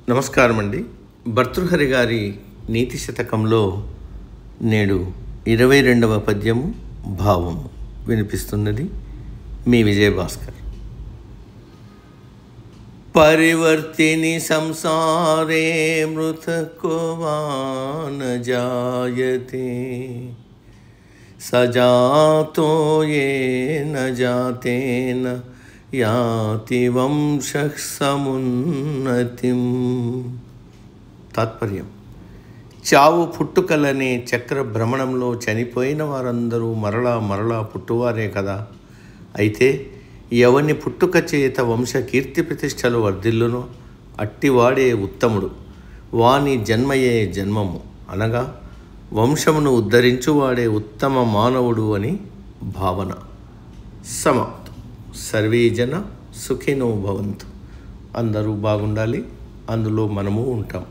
నమస్కారం అండి. భర్తృహరి గారి నీతి శతకంలో నేడు 22వ పద్యము భావము వినిపిస్తున్నది మీ విజయభాస్కర్. పరివర్తిని సంసారే మృతకో న జాయతే సజాతో యేన జాతేన యాతి వంశః సమున్నతిం. తాత్పర్యం: చావు పుట్టుకలనే చక్ర భ్రమణంలో చనిపోయిన వారందరూ మరలా పుట్టువారే కదా. అయితే ఎవని పుట్టుక చేత వంశ కీర్తి ప్రతిష్టలు వర్ధిల్లునో అట్టివాడే ఉత్తముడు. వాని జన్మయే జన్మము, అనగా వంశమును ఉద్ధరించువాడే ఉత్తమ మానవుడు అని భావన. సమాప్తం. సర్వే జన సుఖినో భవంతు. అందరూ బాగుండాలి, అందులో మనము ఉంటాం.